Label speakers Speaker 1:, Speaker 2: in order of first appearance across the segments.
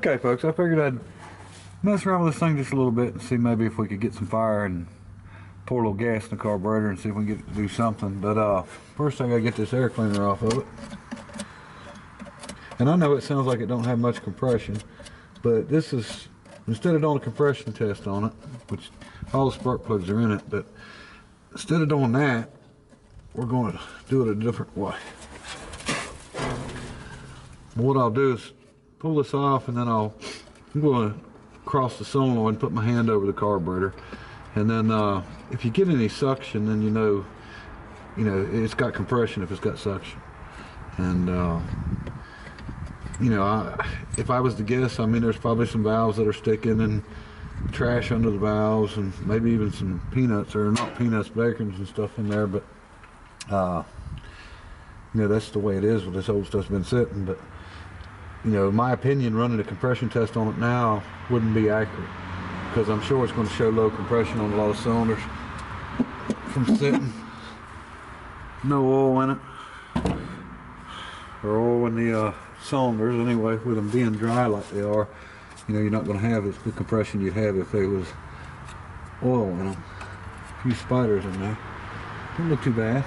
Speaker 1: Okay folks, I figured I'd mess around with this thing just a little bit and see maybe if we could get some fire and pour a little gas in the carburetor and see if we can get it to do something. But first I gotta get this air cleaner off of it. And I know it sounds like it don't have much compression, but this is, instead of doing a compression test on it, which all the spark plugs are in it, but instead of doing that, we're going to do it a different way. What I'll do is pull this off, and then I'm going to cross the solenoid and put my hand over the carburetor. And then if you get any suction, then you know it's got compression if it's got suction. And if I was to guess, I mean, there's probably some valves that are sticking and trash under the valves, and maybe even some peanuts, or not peanuts, bacons and stuff in there. But that's the way it is with this old stuff's been sitting. But in my opinion, running a compression test on it now wouldn't be accurate, because I'm sure it's going to show low compression on a lot of cylinders from sitting. No oil in it, or oil in the cylinders anyway, with them being dry like they are. You're not going to have the compression you'd have if there was oil in them. A few spiders in there. Don't look too bad.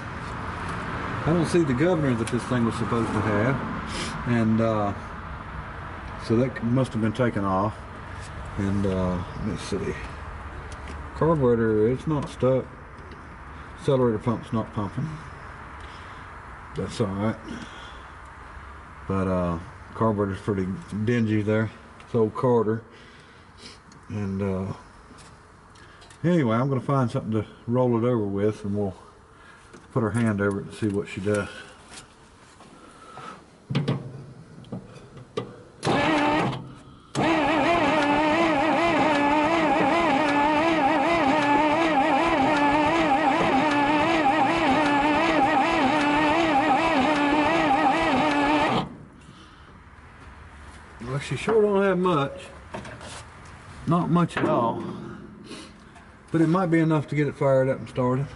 Speaker 1: I don't see the governor that this thing was supposed to have, and so that must have been taken off. And let me see. Carburetor, it's not stuck. Accelerator pump's not pumping. That's all right. But carburetor's pretty dingy there. It's old Carter. And anyway, I'm going to find something to roll it over with, and we'll put our hand over it and see what she does. Well, she sure don't have much. Not much at all. But it might be enough to get it fired up and started.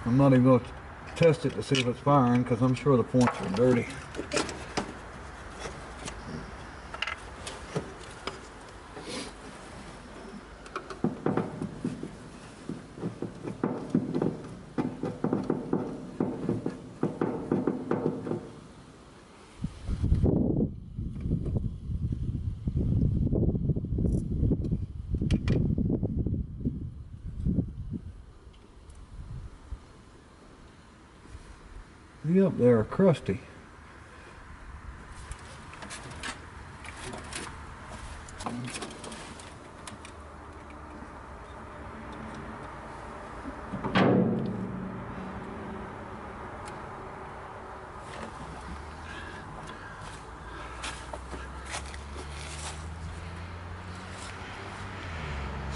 Speaker 1: I'm not even going to test it to see if it's firing, because I'm sure the points are dirty. Yep, they're crusty.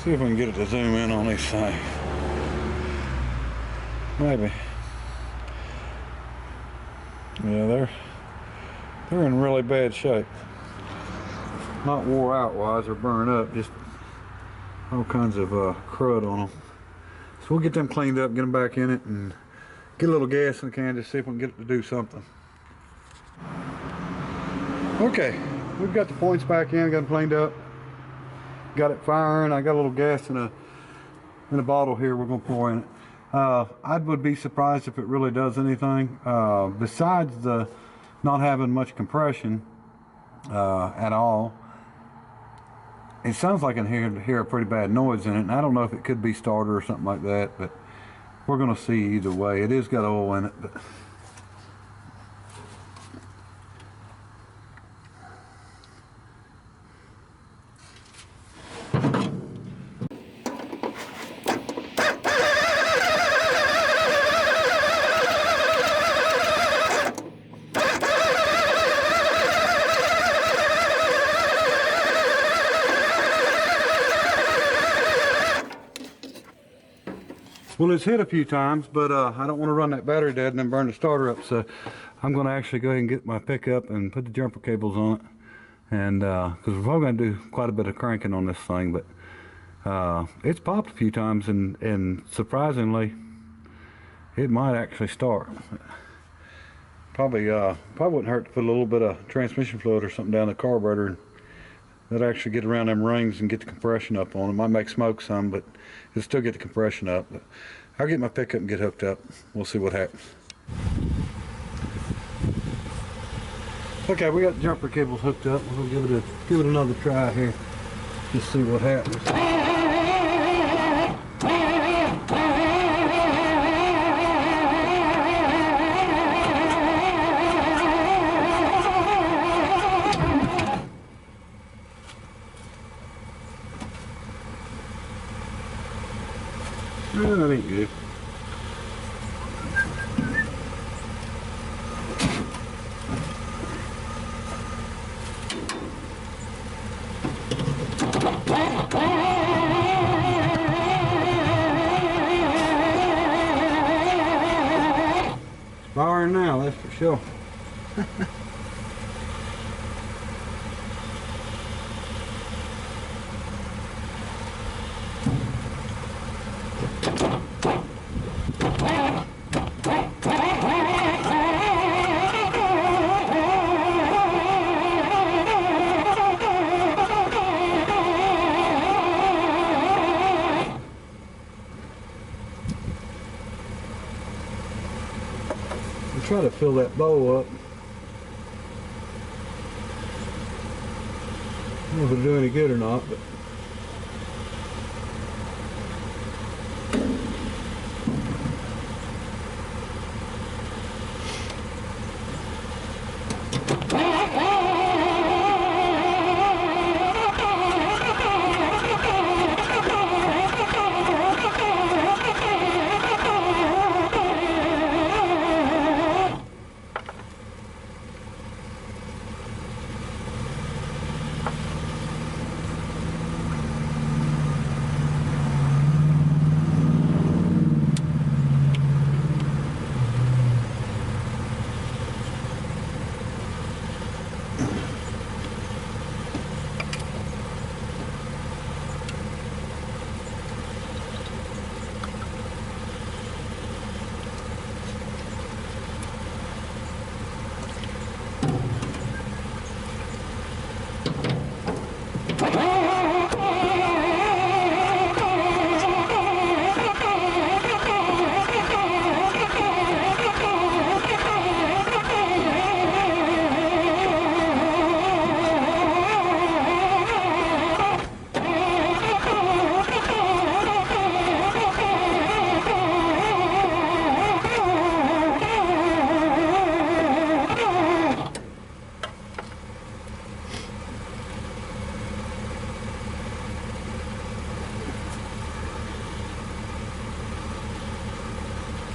Speaker 1: See if we can get it to zoom in on these things. Maybe. Yeah, they're in really bad shape. Not wore out wise or burned up, just all kinds of crud on them. So we'll get them cleaned up, get them back in it, and get a little gas in the can, just see if we can get it to do something. Okay, we've got the points back in, got them cleaned up, got it firing. I got a little gas in a bottle here we're going to pour in it. I would be surprised if it really does anything, besides the not having much compression at all. It sounds like I can hear a pretty bad noise in it, and I don't know if it could be starter or something like that, but we're going to see either way. It is got oil in it, but well, it's hit a few times, but I don't want to run that battery dead and then burn the starter up, so I'm going to actually go ahead and get my pickup and put the jumper cables on it, and because we're probably going to do quite a bit of cranking on this thing. But it's popped a few times, and surprisingly it might actually start. Probably wouldn't hurt to put a little bit of transmission fluid or something down the carburetor, and that'll actually get around them rings and get the compression up on them. Might make smoke some, but it'll still get the compression up. But I'll get my pickup and get hooked up. We'll see what happens. Okay, we got the jumper cables hooked up. We'll give it another try here. Just see what happens. That ain't good. It's firing now, that's for sure. Try to fill that bowl up. I don't know if it'll do any good or not, but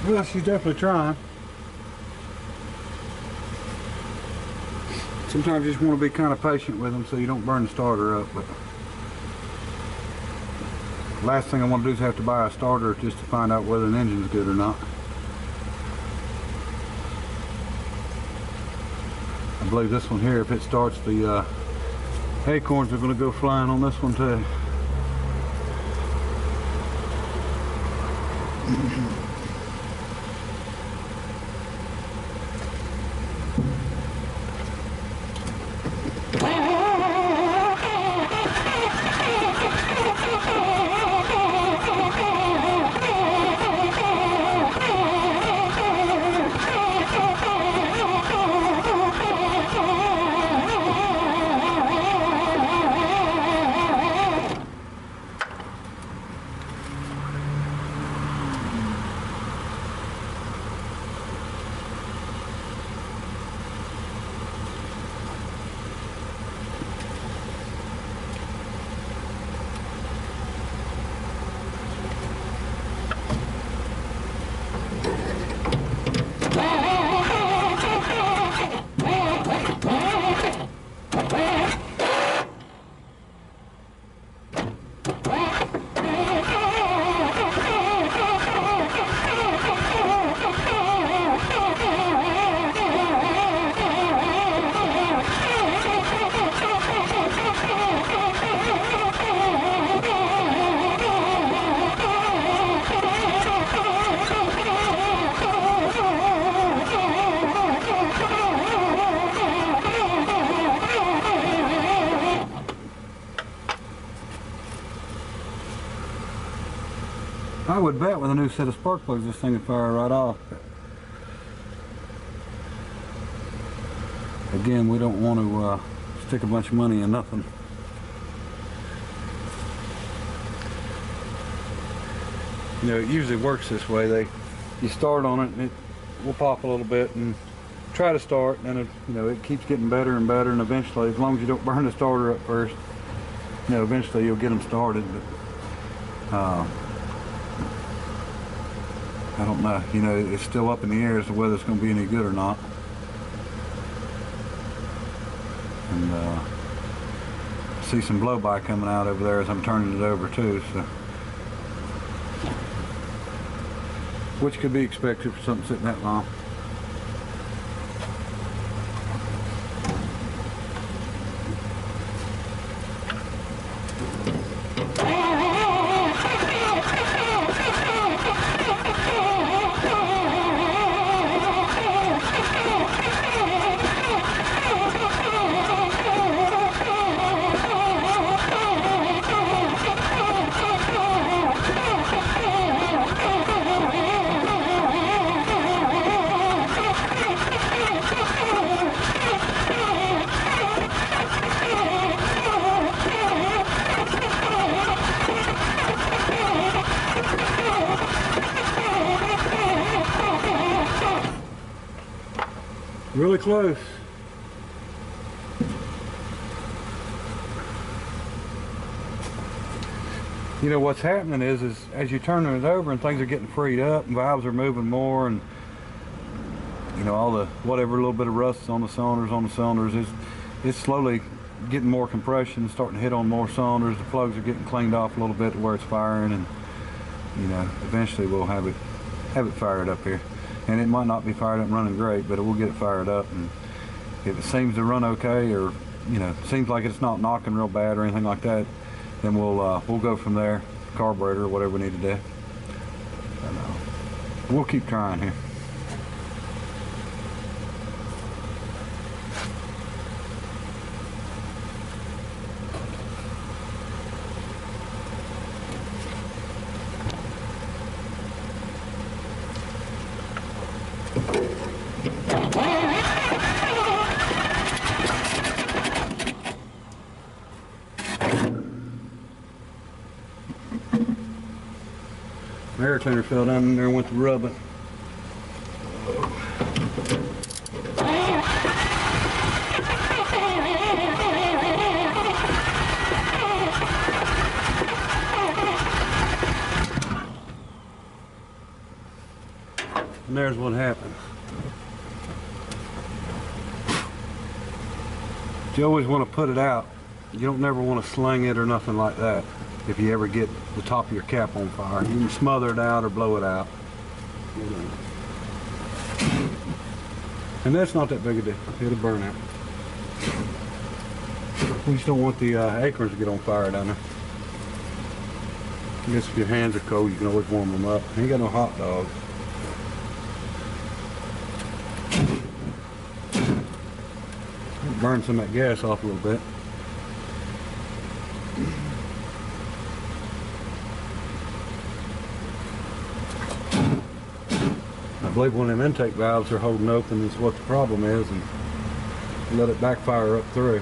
Speaker 1: well, she's definitely trying. Sometimes you just want to be kind of patient with them so you don't burn the starter up. But last thing I want to do is have to buy a starter just to find out whether an engine's good or not. I believe this one here, if it starts, the acorns are going to go flying on this one too. I would bet with a new set of spark plugs this thing would fire right off. Again, we don't want to stick a bunch of money in nothing. You know, it usually works this way. You start on it and it will pop a little bit and try to start, and then it keeps getting better and better, and eventually, as long as you don't burn the starter up first, eventually you'll get them started. But I don't know. It's still up in the air as to whether it's going to be any good or not. And I see some blow by coming out over there as I'm turning it over too. So, which could be expected for something sitting that long. Really close. What's happening is as you're turning it over and things are getting freed up and valves are moving more, and all the whatever little bit of rust on the cylinders is it's slowly getting more compression, starting to hit on more cylinders. The plugs are getting cleaned off a little bit to where it's firing, and eventually we'll have it fired up here. And it might not be fired up and running great, but it will get it fired up. And if it seems to run okay, or seems like it's not knocking real bad or anything like that, then we'll go from there. Carburetor or whatever we need to do. And, we'll keep trying here. Air cleaner fell down in there and went to rubbing. And there's what happened. You always want to put it out. You don't never want to sling it or nothing like that. If you ever get the top of your cap on fire, you can smother it out or blow it out. And that's not that big a deal. It'll burn out. We just don't want the acorns to get on fire down there. I guess if your hands are cold, you can always warm them up. Ain't got no hot dogs. Burn some of that gas off a little bit. I believe one of them intake valves are holding open is what the problem is, and let it backfire up through.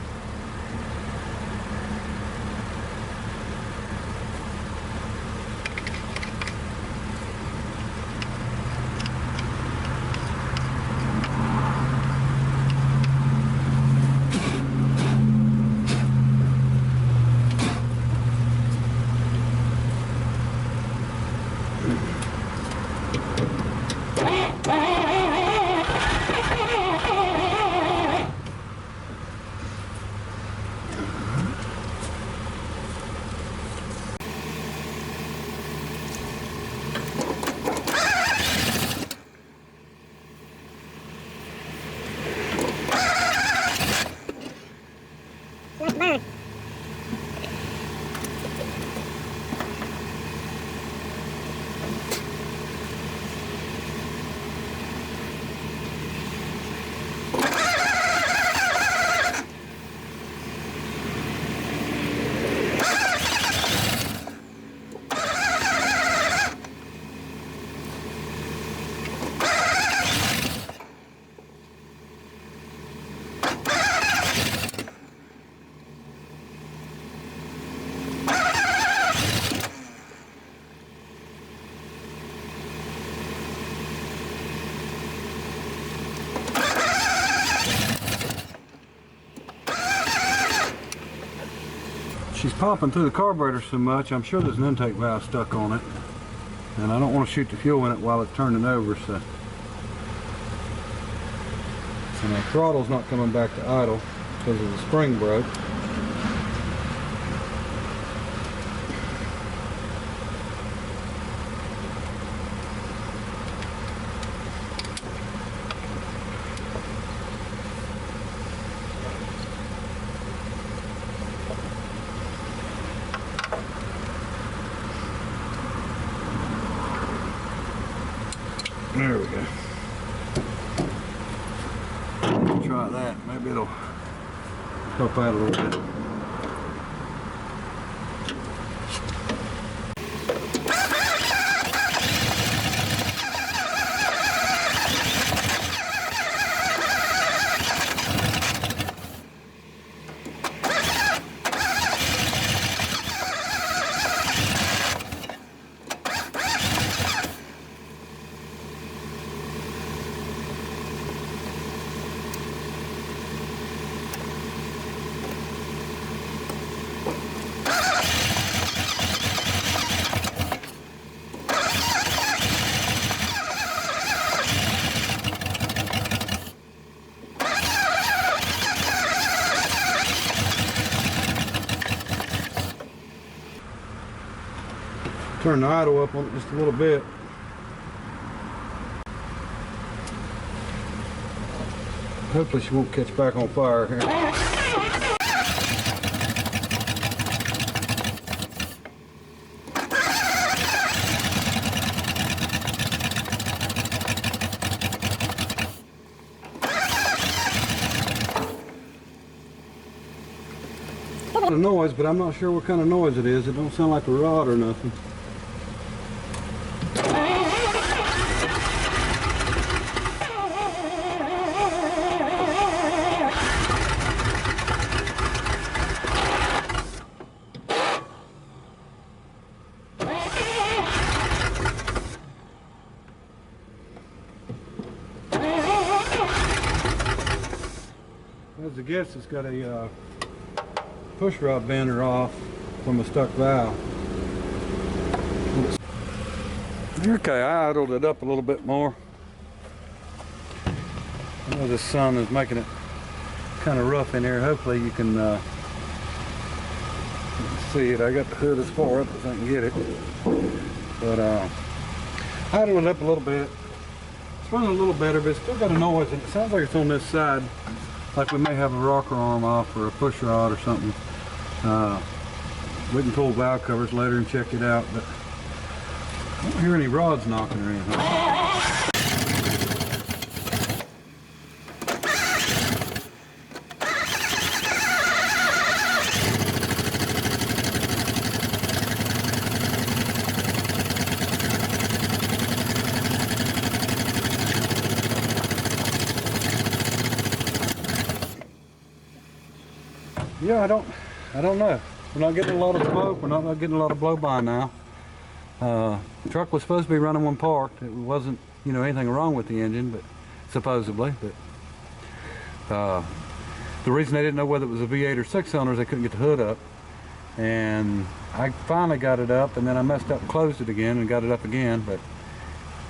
Speaker 1: popping through the carburetor so much, I'm sure there's an intake valve stuck on it. And I don't want to shoot the fuel in it while it's turning over, so. And our throttle's not coming back to idle because of the spring broke. There we go. Try that. Maybe it'll help out a little bit. Turn the idle up on it just a little bit. Hopefully she won't catch back on fire here. A lot of noise, but I'm not sure what kind of noise it is. It don't sound like a rod or nothing. As I guess it's got a push rod bender off from a stuck valve. Okay, I idled it up a little bit more. I know the sun is making it kind of rough in here. Hopefully you can see it. I got the hood as far up as I can get it. But idled it up a little bit. It's running a little better, but it's still got a noise, and it sounds like it's on this side. Like we may have a rocker arm off or a push rod or something. We can pull valve covers later and check it out, but I don't hear any rods knocking or anything. Yeah, I don't know. We're not getting a lot of smoke. We're not getting a lot of blow by now. The truck was supposed to be running when parked. It wasn't, you know, anything wrong with the engine, but supposedly. But the reason they didn't know whether it was a V8 or 6-cylinder is they couldn't get the hood up. And I finally got it up, and then I messed up and closed it again and got it up again. But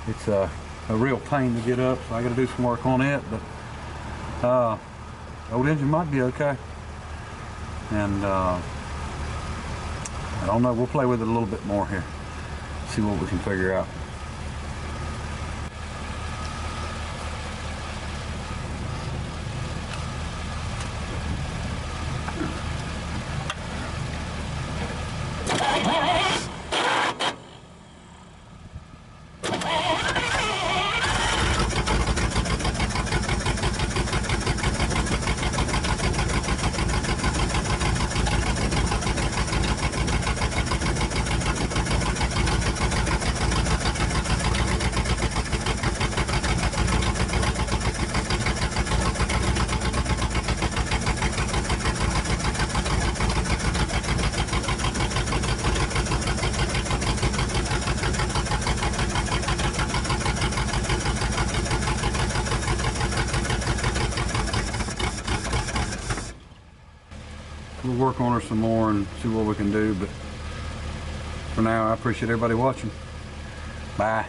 Speaker 1: it's a real pain to get up, so I got to do some work on it. But old engine might be okay. And I don't know, we'll play with it a little bit more here, see what we can figure out. work on her some more and see what we can do. But for now, I appreciate everybody watching. Bye.